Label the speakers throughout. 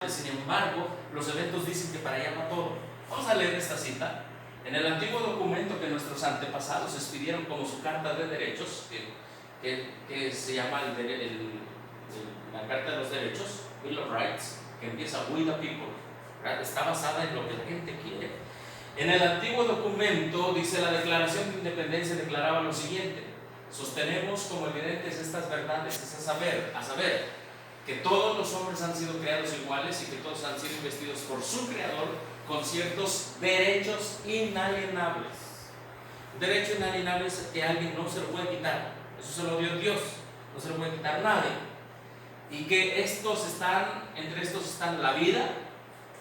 Speaker 1: Sin embargo, los eventos dicen que para allá va todo. Vamos a leer esta cita. En el antiguo documento que nuestros antepasados expidieron como su Carta de Derechos, que se llama la Carta de los Derechos, Bill of Rights, que empieza "We the people", ¿verdad? Está basada en lo que la gente quiere. En el antiguo documento dice: la Declaración de Independencia declaraba lo siguiente: sostenemos como evidentes estas verdades, es a saber, que todos los hombres han sido creados iguales y que todos han sido investidos por su Creador con ciertos derechos inalienables. Un derecho inalienable es que alguien no se lo puede quitar, eso se lo dio Dios, no se lo puede quitar nadie. Y que entre estos están la vida,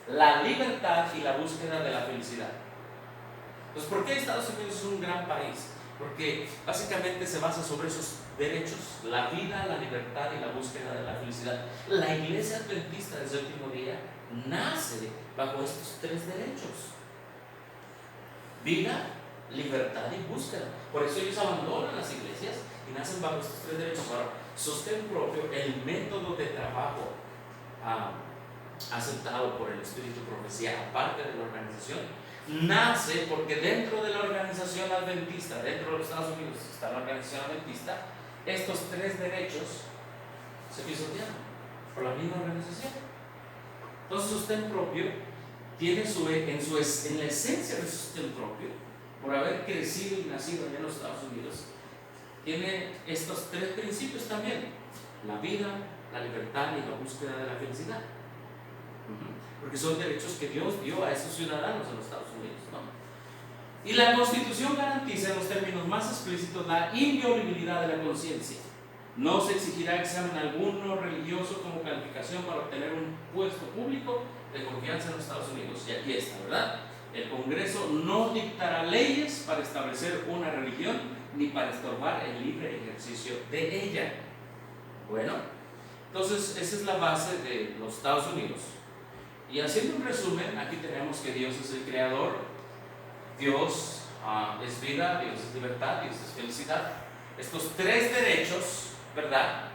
Speaker 1: la libertad y la búsqueda de la felicidad. Entonces, ¿por qué Estados Unidos es un gran país? Porque básicamente se basa sobre esos derechos: la vida, la libertad y la búsqueda de la felicidad. La Iglesia Adventista del Séptimo Día nace bajo estos tres derechos: vida, libertad y búsqueda. Por eso ellos abandonan las iglesias y nacen bajo estos tres derechos. Ahora, sostén propio, el método de trabajo aceptado por el Espíritu Profecía, aparte de la organización, nace porque dentro de la organización adventista, dentro de los Estados Unidos está la organización adventista, estos tres derechos se pisotearon por la misma organización. Entonces, sostén propio tiene en la esencia de sostén propio, por haber crecido y nacido allá en los Estados Unidos, tiene estos tres principios también: la vida, la libertad y la búsqueda de la felicidad. Porque son derechos que Dios dio a esos ciudadanos en los Estados Unidos, ¿no? Y la Constitución garantiza, en los términos más explícitos, la inviolabilidad de la conciencia. No se exigirá examen alguno religioso como calificación para obtener un puesto público de confianza en los Estados Unidos. Y aquí está, ¿verdad? El Congreso no dictará leyes para establecer una religión ni para estorbar el libre ejercicio de ella. Bueno, entonces esa es la base de los Estados Unidos. Y haciendo un resumen, aquí tenemos que Dios es el creador, Dios es vida, Dios es libertad, Dios es felicidad. Estos tres derechos, ¿verdad?,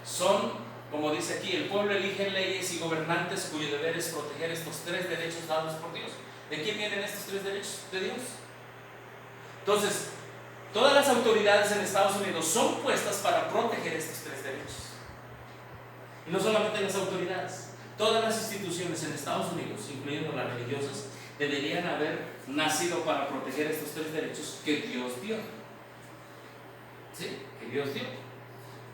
Speaker 1: son, como dice aquí, el pueblo elige leyes y gobernantes cuyo deber es proteger estos tres derechos dados por Dios. ¿De quién vienen estos tres derechos? De Dios. Entonces, todas las autoridades en Estados Unidos son puestas para proteger estos tres derechos. Y no solamente las autoridades, todas las instituciones en Estados Unidos, incluyendo las religiosas, deberían haber nacido para proteger estos tres derechos que Dios dio. ¿Sí? Que Dios dio.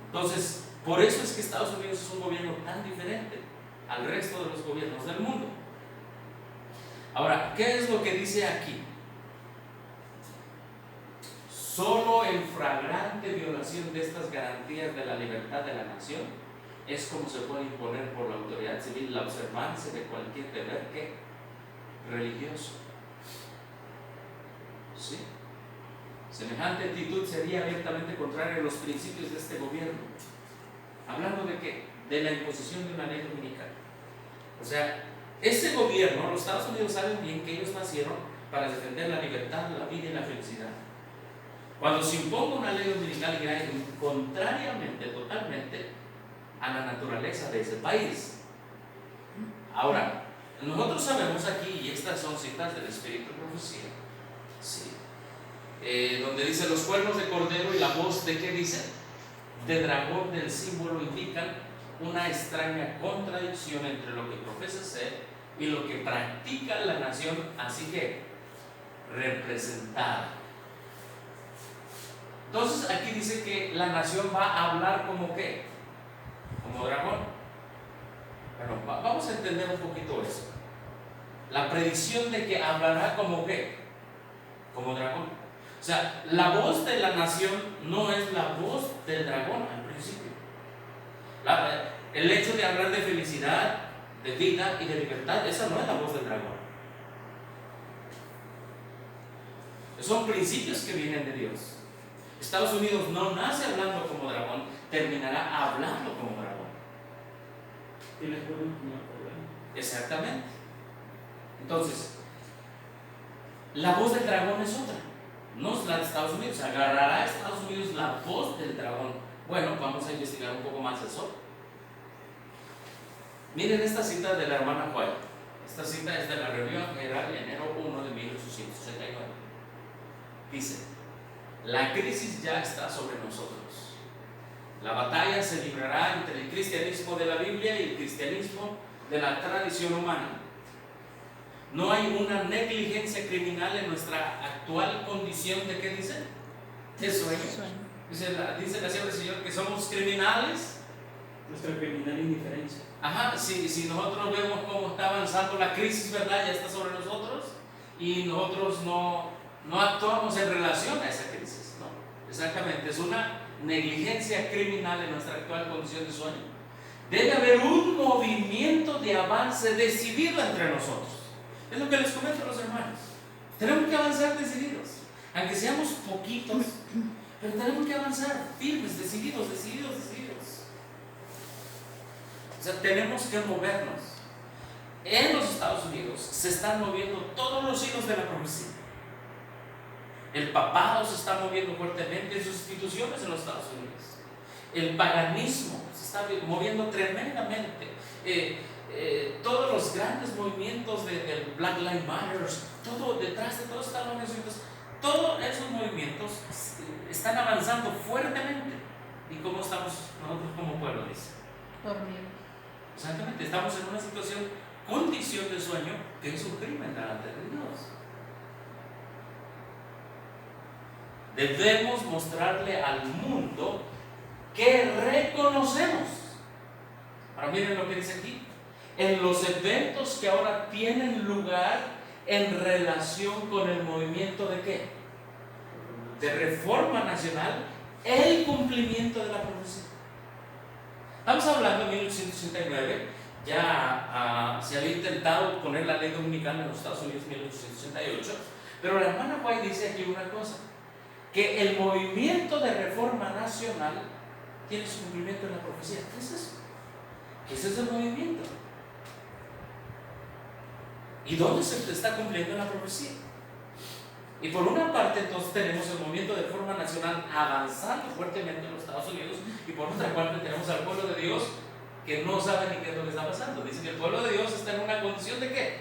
Speaker 1: Entonces, por eso es que Estados Unidos es un gobierno tan diferente al resto de los gobiernos del mundo. Ahora, ¿qué es lo que dice aquí? Solo en flagrante violación de estas garantías de la libertad de la nación es como se puede imponer por la autoridad civil la observancia de cualquier deber religioso. ¿Sí? Semejante actitud sería abiertamente contraria a los principios de este gobierno. ¿Hablando de qué? De la imposición de una ley dominical. O sea, este gobierno, los Estados Unidos saben bien que ellos nacieron para defender la libertad, la vida y la felicidad. Cuando se imponga una ley dominical, irá contrariamente, totalmente, a la naturaleza de ese país. Ahora, nosotros sabemos aquí, y estas son citas del Espíritu de Profecía, ¿sí?, donde dice: los cuernos de cordero y la voz de, ¿qué dice?, de dragón del símbolo, indican una extraña contradicción entre lo que profesa ser y lo que practica la nación, así que representada. Entonces aquí dice que la nación va a hablar como ¿qué? Como dragón. Bueno, vamos a entender un poquito eso. La predicción de que hablará como ¿qué? Como dragón. O sea, la voz de la nación no es la voz del dragón al principio. El hecho de hablar de felicidad, de vida y de libertad, esa no es la voz del dragón. Son principios que vienen de Dios. Estados Unidos no nace hablando como dragón, terminará hablando como dragón.
Speaker 2: Y les ponen como problema.
Speaker 1: Exactamente. Entonces, la voz del dragón es otra, no es la de Estados Unidos. Agarrará a Estados Unidos la voz del dragón. Bueno, vamos a investigar un poco más eso. Miren esta cita de la hermana White. Esta cita es de la Review General, enero 1 de 1889. Dice: la crisis ya está sobre nosotros. La batalla se librará entre el cristianismo de la Biblia y el cristianismo de la tradición humana. No hay una negligencia criminal en nuestra actual condición de, ¿qué dice? De sueño. Dice la Señor Señor que somos criminales.
Speaker 2: Nuestra criminal indiferencia.
Speaker 1: Ajá, si nosotros vemos cómo está avanzando la crisis, ¿verdad? Ya está sobre nosotros y nosotros no actuamos en relación a esa crisis, ¿no? Exactamente, es una negligencia criminal en nuestra actual condición de sueño. Debe haber un movimiento de avance decidido entre nosotros. Es lo que les comento a los hermanos. Tenemos que avanzar decididos, aunque seamos poquitos, pero tenemos que avanzar firmes, decididos. O sea, tenemos que movernos. En los Estados Unidos se están moviendo todos los hilos de la profecía. El papado se está moviendo fuertemente en sus instituciones en los Estados Unidos. El paganismo se está moviendo tremendamente. Todos los grandes movimientos del Black Lives Matter, todo detrás de todos están los movimientos. Todos esos movimientos están avanzando fuertemente. ¿Y cómo estamos nosotros como pueblo? Dice.
Speaker 3: Dormidos.
Speaker 1: Exactamente, estamos en una condición de sueño que es un crimen delante de Dios. Debemos mostrarle al mundo que reconocemos. Ahora miren lo que dice aquí. En los eventos que ahora tienen lugar en relación con el movimiento de ¿qué? De reforma nacional, el cumplimiento de la profecía. Estamos hablando de 1889, ya se había intentado poner la ley dominical en los Estados Unidos en 1888, pero la hermana White dice aquí una cosa, que el movimiento de reforma nacional tiene su cumplimiento en la profecía. ¿Qué es eso? Ese es el movimiento. ¿Y dónde se está cumpliendo la profecía? Y por una parte entonces tenemos el movimiento de reforma nacional avanzando fuertemente en los Estados Unidos, y por otra parte tenemos al pueblo de Dios que no sabe ni qué es lo que está pasando. Dice que el pueblo de Dios está en una condición de ¿qué?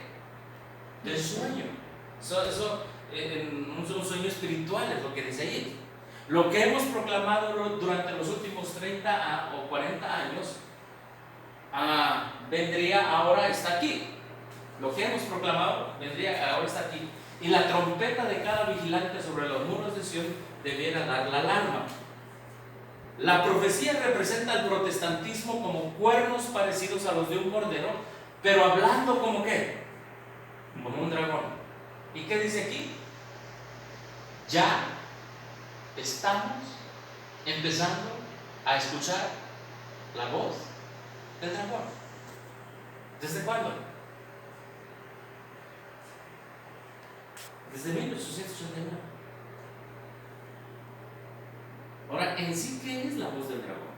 Speaker 1: De sueño. Eso un sueño espiritual es lo que dice ahí. Lo que hemos proclamado durante los últimos 30 o 40 años vendría ahora, está aquí. Lo que hemos proclamado vendría ahora, está aquí. Y la trompeta de cada vigilante sobre los muros de Sion debiera dar la alarma. La profecía representa al protestantismo como cuernos parecidos a los de un cordero, pero hablando como ¿qué? Como un dragón. ¿Y qué dice aquí? Ya estamos empezando a escuchar la voz del dragón. ¿Desde cuándo? Desde 1889. Ahora, en sí, ¿qué es la voz del dragón?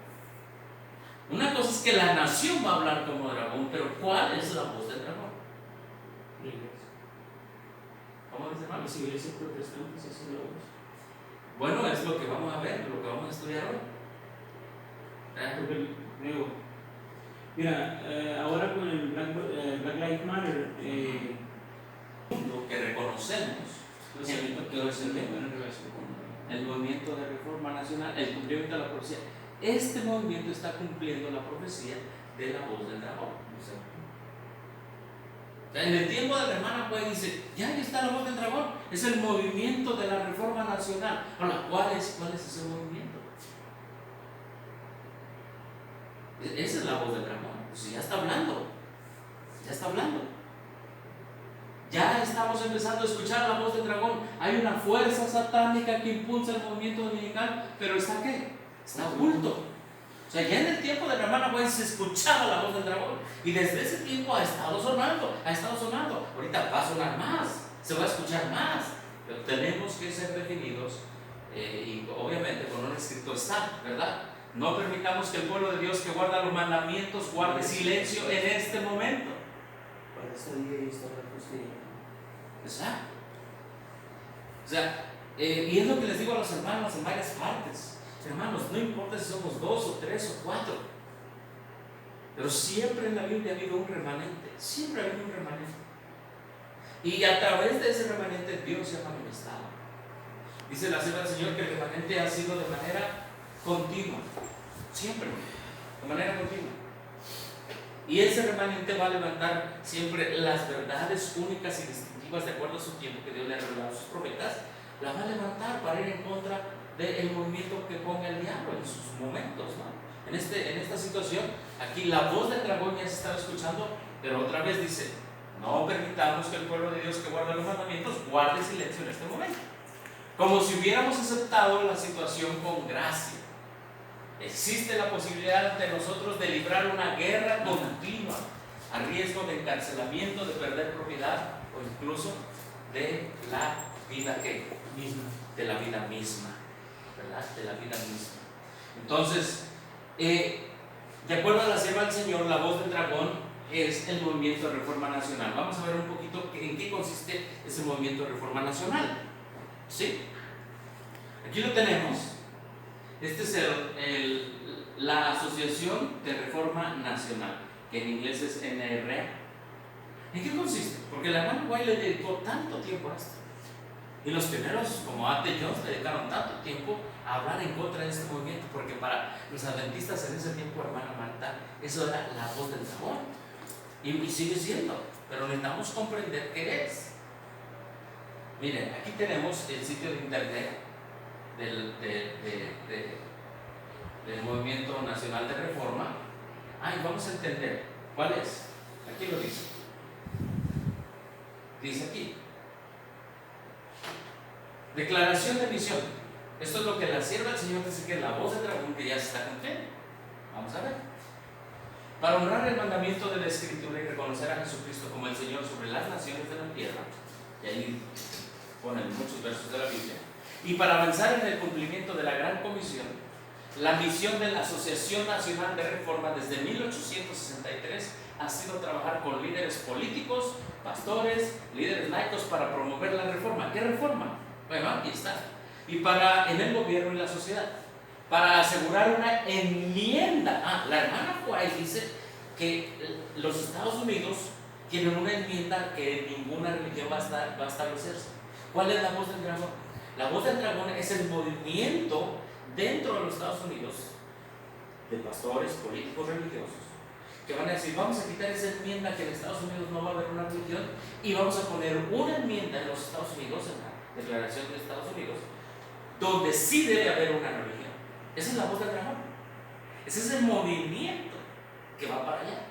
Speaker 1: Una cosa es que la nación va a hablar como dragón, pero ¿cuál es la voz del dragón?
Speaker 2: La iglesia.
Speaker 1: ¿Cómo dice, hermano?
Speaker 2: Las iglesias protestantes, esa es la voz.
Speaker 1: Bueno, es lo que vamos a ver, lo que vamos a estudiar hoy.
Speaker 2: Porque, digo, mira, ahora con el Black Lives Matter,
Speaker 1: Lo que reconocemos
Speaker 2: no
Speaker 1: el-
Speaker 2: sé,
Speaker 1: que es el
Speaker 2: en relación con
Speaker 1: el movimiento de reforma nacional, el cumplimiento de la profecía. Este movimiento está cumpliendo la profecía de la voz del dragón. O sea, en el tiempo de la hermana pues dice, ya está la voz del dragón, es el movimiento de la reforma nacional. Ahora, ¿cuál es ese movimiento? Esa es la voz del dragón. Pues ya está hablando, ya está hablando. Ya estamos empezando a escuchar la voz del dragón. Hay una fuerza satánica que impulsa el movimiento dominical, pero ¿está qué? Está oculto. O sea, ya en el tiempo de la hermana pues se escuchaba la voz del dragón, y desde ese tiempo ha estado sonando. Ahorita va a sonar más, se va a escuchar más, pero tenemos que ser definidos y obviamente con un escrito está, ¿verdad? No permitamos que el pueblo de Dios que guarda los mandamientos guarde silencio en este momento.
Speaker 4: Para este día y esta hora justicia.
Speaker 1: Exacto. O sea, y es lo que les digo a los hermanos en varias partes. Hermanos, no importa si somos 2 o 3 o 4. Pero siempre en la Biblia ha habido un remanente, siempre ha habido un remanente. Y a través de ese remanente Dios se ha manifestado. Dice la sierva del Señor que el remanente ha sido de manera continua, siempre, de manera continua. Y ese remanente va a levantar siempre las verdades únicas y distintivas de acuerdo a su tiempo que Dios le ha revelado a sus profetas. La va a levantar para ir en contra del movimiento que ponga el diablo en sus momentos, ¿no? En esta situación, aquí la voz del dragón ya se estaba escuchando, pero otra vez dice: no permitamos que el pueblo de Dios que guarda los mandamientos guarde silencio en este momento. Como si hubiéramos aceptado la situación con gracia. Existe la posibilidad ante nosotros de librar una guerra continua, a riesgo de encarcelamiento, de perder propiedad o incluso de la vida
Speaker 2: Misma.
Speaker 1: de la vida misma, ¿verdad? De la vida misma. Entonces, de acuerdo a la sierva del Señor, la voz del dragón es el movimiento de reforma nacional. Vamos a ver un poquito en qué consiste ese movimiento de reforma nacional. ¿Sí? Aquí lo tenemos. Este es la Asociación de Reforma Nacional, que en inglés es NRA. ¿En qué consiste? Porque la hermana White le dedicó tanto tiempo a esto. Y los primeros, como A.T. Jones, le dedicaron tanto tiempo a hablar en contra de este movimiento, porque para los adventistas en ese tiempo, hermana Marta, eso era la voz del dragón. Y sigue siendo, pero necesitamos comprender qué es. Miren, aquí tenemos el sitio de internet del Movimiento Nacional de Reforma. Y vamos a entender cuál es. Aquí lo dice. Dice aquí: declaración de misión. Esto es lo que la sierva del Señor dice que es la voz del dragón que ya se está cumpliendo. Vamos a ver. Para honrar el mandamiento de la Escritura y reconocer a Jesucristo como el Señor sobre las naciones de la tierra, y ahí ponen muchos versos de la Biblia, y para avanzar en el cumplimiento de la gran comisión, la misión de la Asociación Nacional de Reforma desde 1863 ha sido trabajar con líderes políticos, pastores, líderes laicos para promover la reforma. ¿Qué reforma? Bueno, aquí está. Y en el gobierno y la sociedad, para asegurar una enmienda. La hermana White dice que los Estados Unidos tienen una enmienda que ninguna religión va a establecerse. ¿Cuál es la voz del dragón? La voz del dragón es el movimiento dentro de los Estados Unidos de pastores, políticos, religiosos, que van a decir: vamos a quitar esa enmienda que en Estados Unidos no va a haber una religión y vamos a poner una enmienda en los Estados Unidos, en la Declaración de Estados Unidos, donde sí debe haber una religión. Esa es la voz del dragón. Ese es el movimiento que va para allá.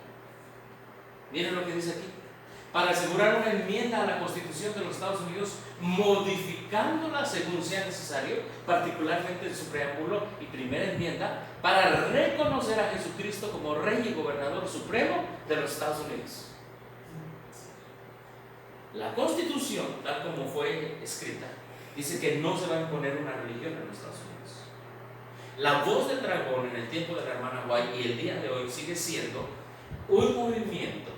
Speaker 1: Miren lo que dice aquí: para asegurar una enmienda a la Constitución de los Estados Unidos, modificándola según sea necesario, particularmente en su preámbulo y primera enmienda, para reconocer a Jesucristo como Rey y Gobernador Supremo de los Estados Unidos. La Constitución, tal como fue escrita, dice que no se va a imponer una religión en los Estados Unidos. La voz del dragón en el tiempo de la hermana White y el día de hoy sigue siendo un movimiento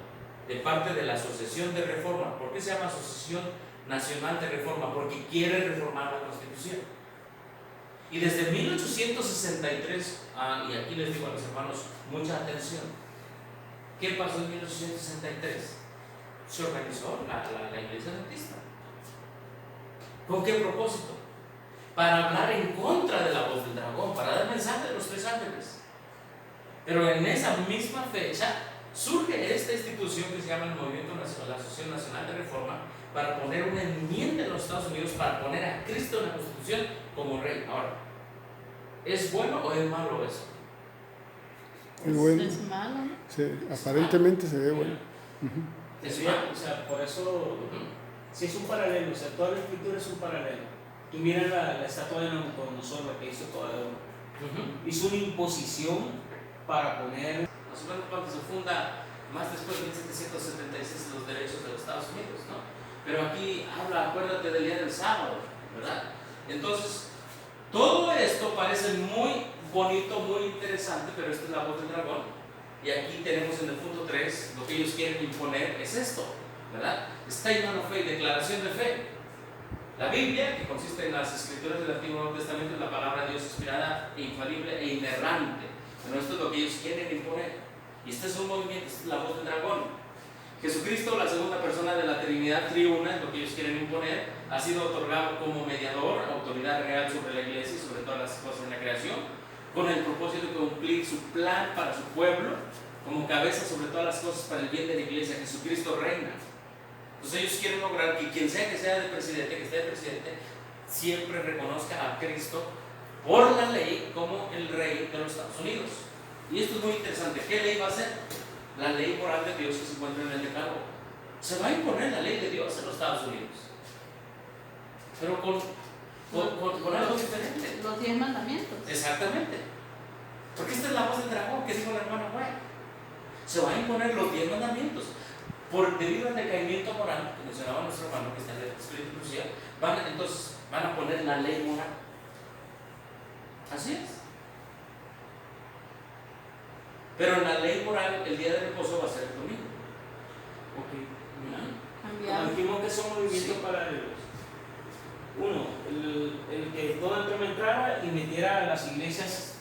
Speaker 1: de parte de la Asociación de Reforma. ¿Por qué se llama Asociación Nacional de Reforma? Porque quiere reformar la Constitución. Y desde 1863, y aquí les digo a los hermanos, mucha atención. ¿Qué pasó en 1863? Se organizó la Iglesia Adventista. ¿Con qué propósito? Para hablar en contra de la voz del dragón, para dar mensaje de los tres ángeles. Pero en esa misma fecha surge esta institución que se llama el Movimiento Nacional, la Asociación Nacional de Reforma, para poner una enmienda en los Estados Unidos para poner a Cristo en la Constitución como Rey. Ahora, ¿es bueno o es malo eso?
Speaker 3: Es bueno.
Speaker 5: Es malo.
Speaker 3: Sí, aparentemente se ve bueno.
Speaker 1: Es
Speaker 2: Sí,
Speaker 1: malo.
Speaker 2: o sea, por eso, sí es un paralelo, o sea, toda la escritura es un paralelo. Tú miras la estatua de Nabucodonosor, la que hizo toda de oro. Hizo una imposición para poner.
Speaker 1: Más o menos cuando se funda, más después de 1776, los derechos de los Estados Unidos, ¿no? Pero aquí habla, acuérdate del día del sábado, ¿verdad? Entonces, todo esto parece muy bonito, muy interesante, pero esta es la voz del dragón. Y aquí tenemos en el punto 3, lo que ellos quieren imponer es esto, ¿verdad? Statement of Faith, declaración de fe. La Biblia, que consiste en las escrituras del Antiguo y Nuevo Testamento, es la palabra de Dios inspirada, infalible e inerrante. Bueno, esto es lo que ellos quieren imponer. Y este es un movimiento, esta es la voz del dragón. Jesucristo, la segunda persona de la Trinidad triuna, es lo que ellos quieren imponer, ha sido otorgado como mediador, autoridad real sobre la iglesia y sobre todas las cosas en la creación, con el propósito de cumplir su plan para su pueblo, como cabeza sobre todas las cosas para el bien de la iglesia. Jesucristo reina. Entonces ellos quieren lograr que quien sea que sea de presidente, que esté de presidente, siempre reconozca a Cristo por la ley como el rey de los Estados Unidos. Y esto es muy interesante. ¿Qué ley va a ser? La ley moral de Dios que se encuentra en el decálogo. Se va a imponer la ley de Dios en los Estados Unidos, pero con algo diferente.
Speaker 5: Los 10 mandamientos.
Speaker 1: Exactamente. Porque esta es la voz del dragón que dijo la hermana White. Se van a imponer los 10 mandamientos. Debido al decaimiento moral que mencionaba nuestro hermano que está en el Espíritu Lucía, entonces van a poner la ley moral. Así es. Pero en la ley moral, el día de reposo va a ser el domingo.
Speaker 5: Cambiado.
Speaker 2: Como dijimos que son movimientos
Speaker 1: Sí.
Speaker 2: paralelos. Uno, el que Donald Trump entrara y metiera a las iglesias